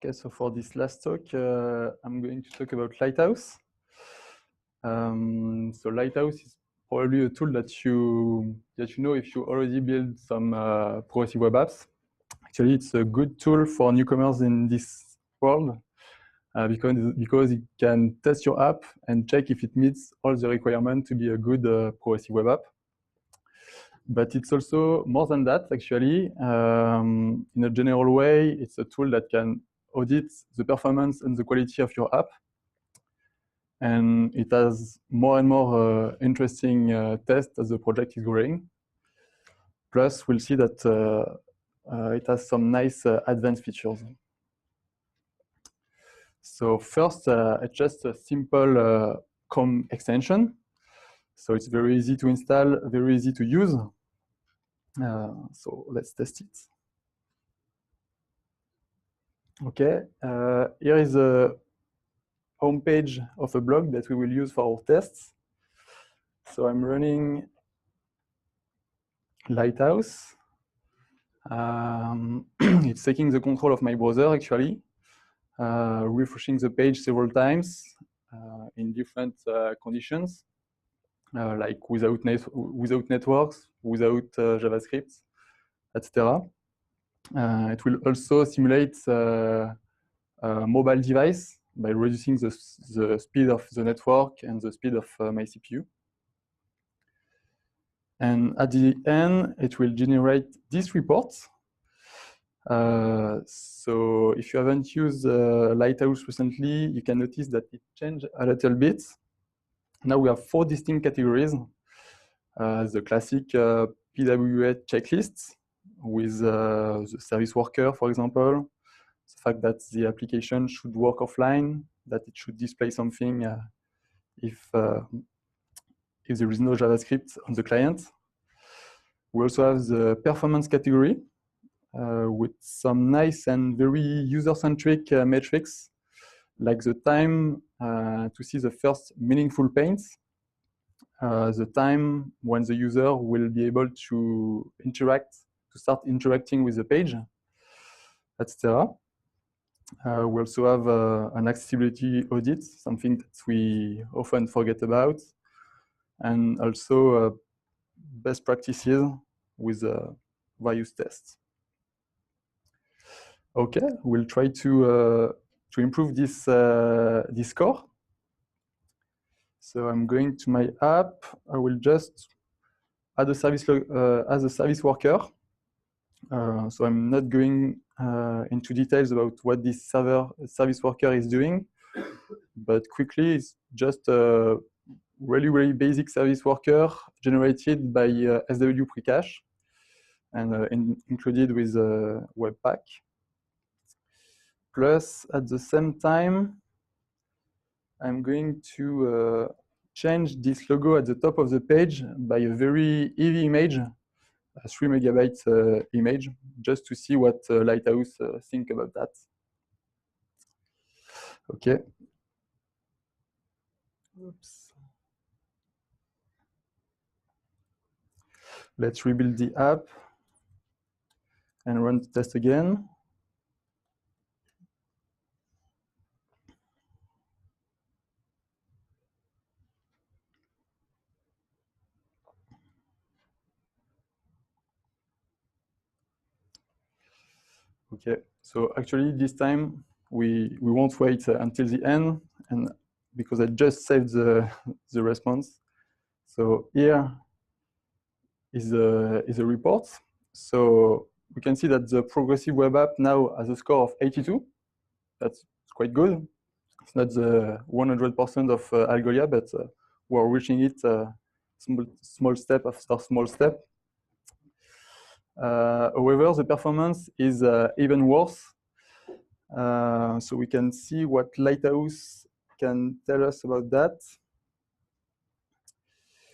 Okay, so for this last talk, I'm going to talk about Lighthouse. So Lighthouse is probably a tool that you know if you already build some progressive web apps. Actually, it's a good tool for newcomers in this world because it can test your app and check if it meets all the requirements to be a good progressive web app. But it's also more than that, actually. In a general way, it's a tool that can audit the performance and the quality of your app. And it has more and more interesting tests as the project is growing. Plus, we'll see that it has some nice advanced features. So first, it's just a simple Chrome extension. So it's very easy to install, very easy to use. So let's test it. Okay, here is a homepage of a blog that we will use for our tests. So I'm running Lighthouse. It's taking the control of my browser, actually, refreshing the page several times in different conditions, like without networks, without JavaScript, etc. It will also simulate a mobile device by reducing the speed of the network and the speed of my CPU. And at the end, it will generate this report. So if you haven't used Lighthouse recently, you can notice that it changed a little bit. Now we have 4 distinct categories. The classic PWA checklists with the service worker, for example, the fact that the application should work offline, that it should display something if there is no JavaScript on the client. We also have the performance category with some nice and very user-centric metrics, like the time to see the first meaningful paints, the time when the user will be able to start interacting with the page, etc. We also have an accessibility audit, something that we often forget about, and also best practices with various tests. Okay, we'll try to improve this this score. So I'm going to my app. I will just add a service as a service worker. So I'm not going into details about what this service worker is doing, but quickly, it's just a really basic service worker generated by SW Precache and included with Webpack. Plus, at the same time, I'm going to change this logo at the top of the page by a very heavy image, a 3 megabyte image, just to see what Lighthouse think about that. Okay. Oops. Let's rebuild the app and run the test again. Okay, so actually this time we won't wait until the end, and because I just saved the response. So here is a report. So we can see that the progressive web app now has a score of 82. That's quite good. It's not the 100% of Algolia, but we're reaching it small step after small step. However, the performance is even worse. So we can see what Lighthouse can tell us about that.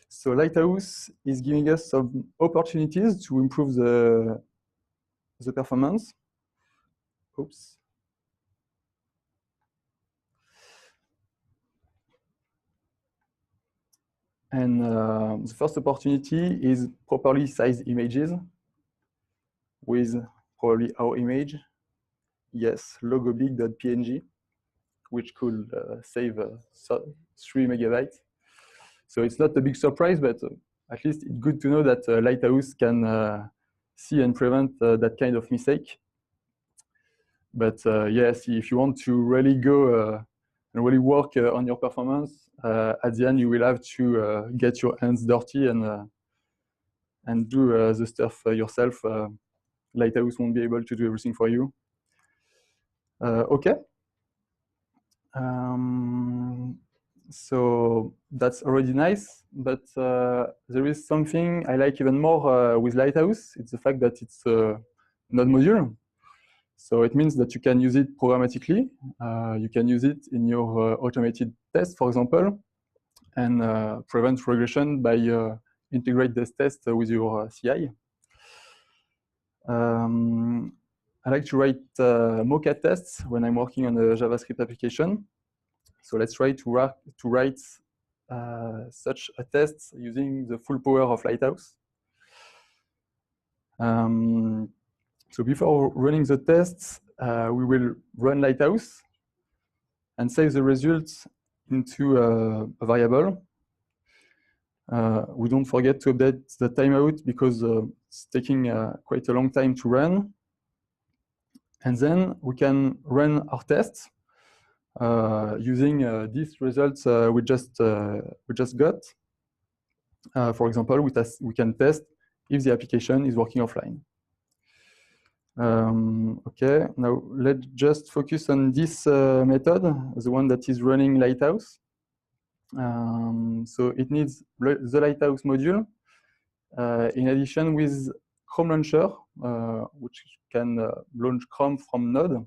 So Lighthouse is giving us some opportunities to improve the performance. Oops. And the first opportunity is properly sized images with probably our image yes, logobig.png, which could save 3 megabytes. So it's not a big surprise, but at least it's good to know that Lighthouse can see and prevent that kind of mistake. But yes, if you want to really go and really work on your performance, at the end you will have to get your hands dirty and do the stuff yourself. Lighthouse won't be able to do everything for you. Okay. So that's already nice, but there is something I like even more with Lighthouse. It's the fact that it's a node module. So it means that you can use it programmatically. You can use it in your automated test, for example, and prevent regression by integrate this test with your CI. I like to write Mocha tests when I'm working on a JavaScript application. So let's try to write such a test using the full power of Lighthouse. So before running the tests, we will run Lighthouse and save the results into a variable. We don't forget to update the timeout because it's taking quite a long time to run. And then we can run our tests using these results we just got. For example, we can test if the application is working offline. Okay, now let's just focus on this method, the one that is running Lighthouse. So it needs the Lighthouse module in addition with Chrome Launcher, which can launch Chrome from Node.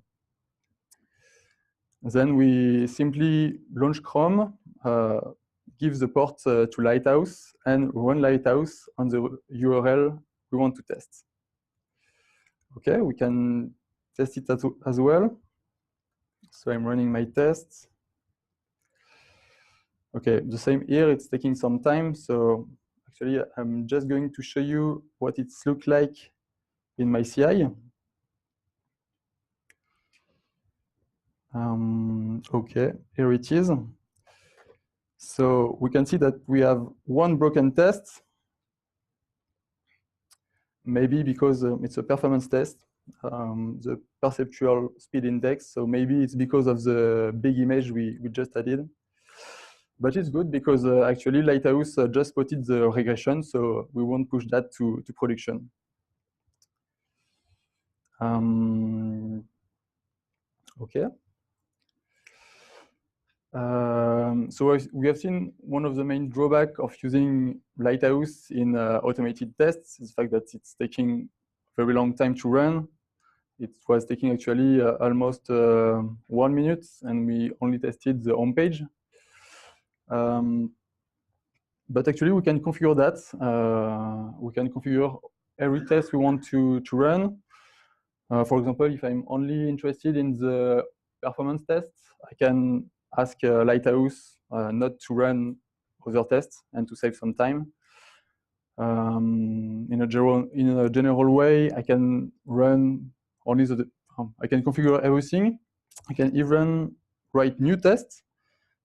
Then we simply launch Chrome, give the port to Lighthouse, and run Lighthouse on the URL we want to test. Okay, we can test it as well. So I'm running my tests. Okay, the same here, it's taking some time. So actually, I'm just going to show you what it looks like in my CI. Okay, here it is. So we can see that we have one broken test, maybe because it's a performance test, the perceptual speed index. So maybe it's because of the big image we just added. But it's good because actually Lighthouse just spotted the regression, so we won't push that to production. Okay. So we have seen one of the main drawbacks of using Lighthouse in automated tests is the fact that it's taking a very long time to run. It was taking actually almost 1 minute, and we only tested the home page. But actually, we can configure that. We can configure every test we want to run. For example, if I'm only interested in the performance tests, I can ask Lighthouse not to run other tests and to save some time. In a general way, I can run only I can configure everything. I can even write new tests,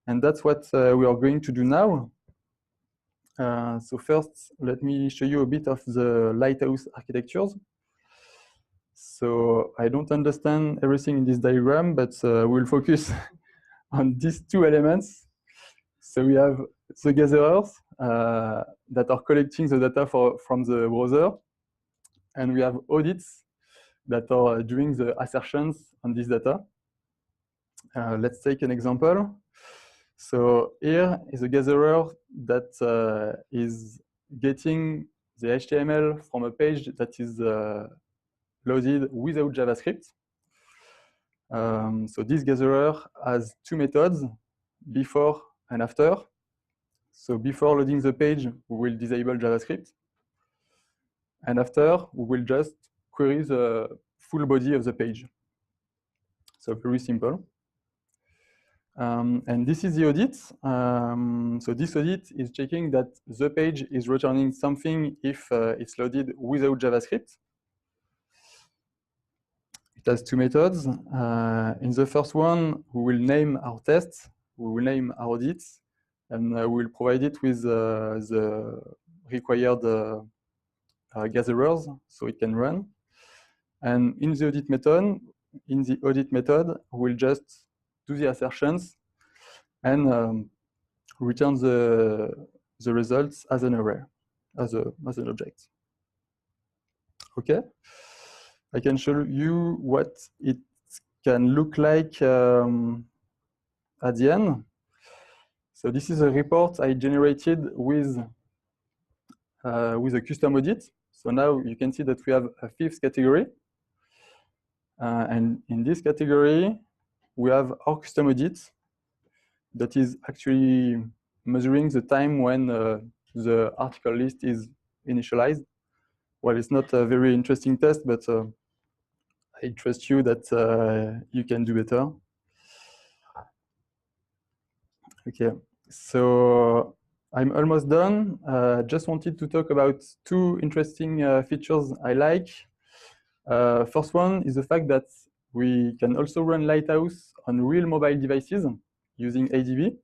and that's what we are going to do now. So first, let me show you a bit of the Lighthouse architectures. So I don't understand everything in this diagram, but we'll focus on these two elements. So we have the gatherers that are collecting the data from the browser, and we have audits that are doing the assertions on this data. Let's take an example. So here is a gatherer that is getting the HTML from a page that is loaded without JavaScript. So this gatherer has two methods, before and after. So before loading the page, we will disable JavaScript. And after, we will just query the full body of the page. So very simple. And this is the audit. So this audit is checking that the page is returning something if it's loaded without JavaScript. it has two methods. In the first one, we will name our tests, we will name our audits, and we will provide it with the required gatherers so it can run. And in the audit method, we'll just do the assertions and return the results as an array, as an object. Okay, I can show you what it can look like at the end. So this is a report I generated with a custom audit. So now you can see that we have a fifth category. And in this category, we have our custom audit that is actually measuring the time when the article list is initialized. Well, it's not a very interesting test, but I trust you that you can do better. Okay, so I'm almost done. Just wanted to talk about two interesting features I like. First one is the fact that we can also run Lighthouse on real mobile devices using ADB.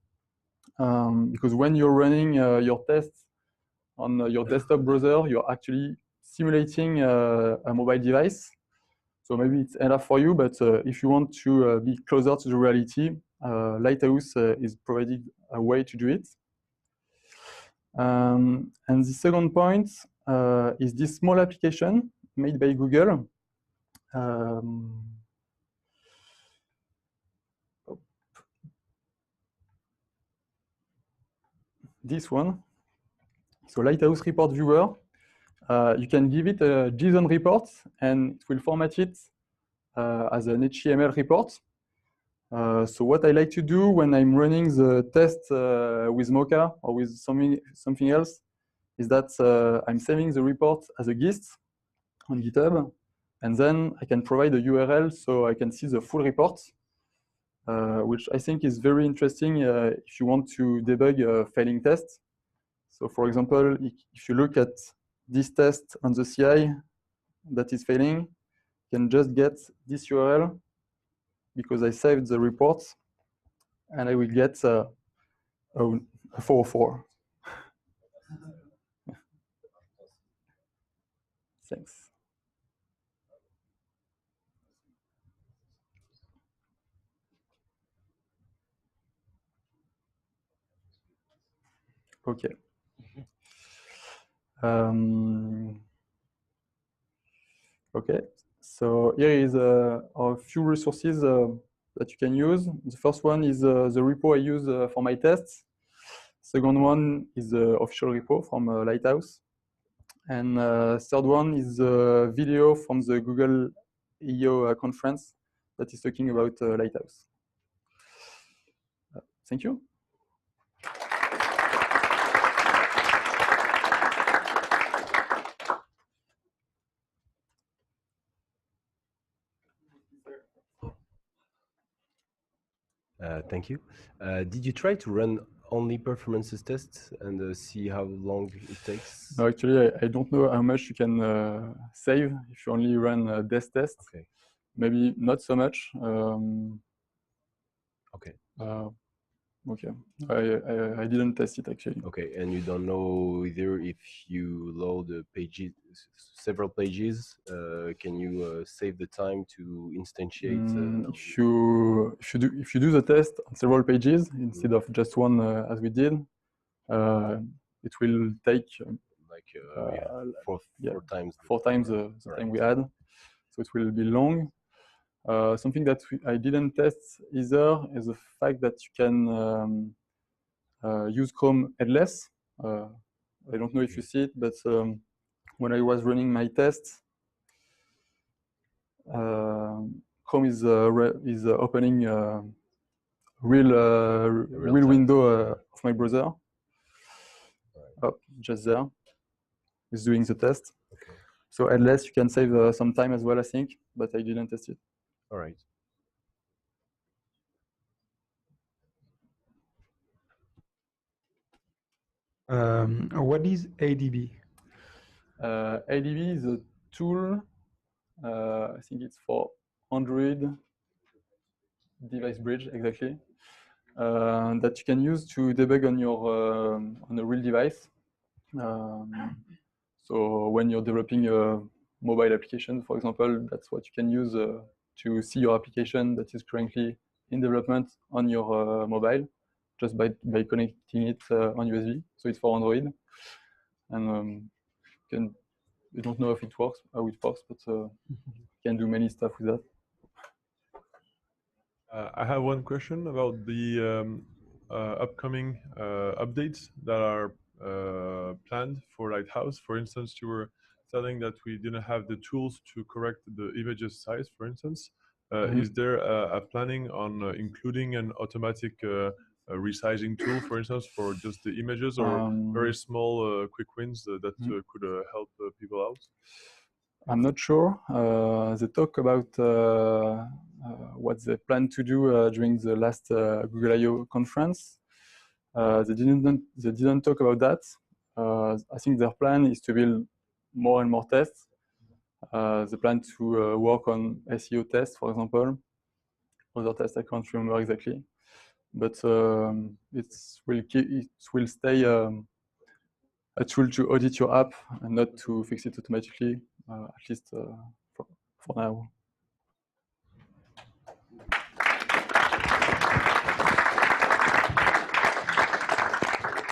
Because when you're running your tests on your desktop browser, you're actually simulating a mobile device. So maybe it's enough for you, but if you want to be closer to the reality, Lighthouse is providing a way to do it. And the second point is this small application made by Google. This one. So Lighthouse Report Viewer. You can give it a JSON report, and it will format it as an HTML report. So what I like to do when I'm running the test with Mocha or with something else is that I'm saving the report as a gist on GitHub, and then I can provide a URL so I can see the full report, which I think is very interesting if you want to debug a failing test. So for example, if you look at this test on the CI that is failing, you can just get this URL because I saved the report, and I will get a 404. Thanks. Okay. Okay. So here is a few resources that you can use. The first one is the repo I use for my tests. Second one is the official repo from Lighthouse. And third one is a video from the Google EO conference that is talking about Lighthouse. Thank you. Thank you. Did you try to run only performances tests and see how long it takes? No, actually, I don't know how much you can save if you only run desk tests. Okay. Maybe not so much. Okay. Okay. I didn't test it actually. Okay, and you don't know either if you load pages, several pages, can you save the time to instantiate? If you do the test on several pages instead of just one as we did, it will take like four times the time we had, so it will be long. Something that I didn't test either is the fact that you can use Chrome headless. I don't know if you see it, but when I was running my tests, Chrome is opening real window of my browser. Oh, just there. It's doing the test. Okay. So headless, you can save some time as well, I think, but I didn't test it. All right. What is ADB? ADB is a tool. I think it's for Android device bridge, exactly, that you can use to debug on your on a real device. So when you're developing a mobile application, for example, that's what you can use to see your application that is currently in development on your mobile, just by connecting it on USB. So it's for Android, and I don't know if it works, how it works, but you can do many stuff with that. I have one question about the upcoming updates that are planned for Lighthouse. For instance, you were telling that we didn't have the tools to correct the images size, for instance. Is there a planning on including an automatic resizing tool, for instance, for just the images, or very small quick wins that could help people out? I'm not sure. They talk about what they plan to do during the last Google I/O conference. They didn't talk about that. I think their plan is to build more and more tests. They plan to work on SEO tests, for example. Other tests I can't remember exactly, but it will stay a tool to audit your app and not to fix it automatically, at least for now.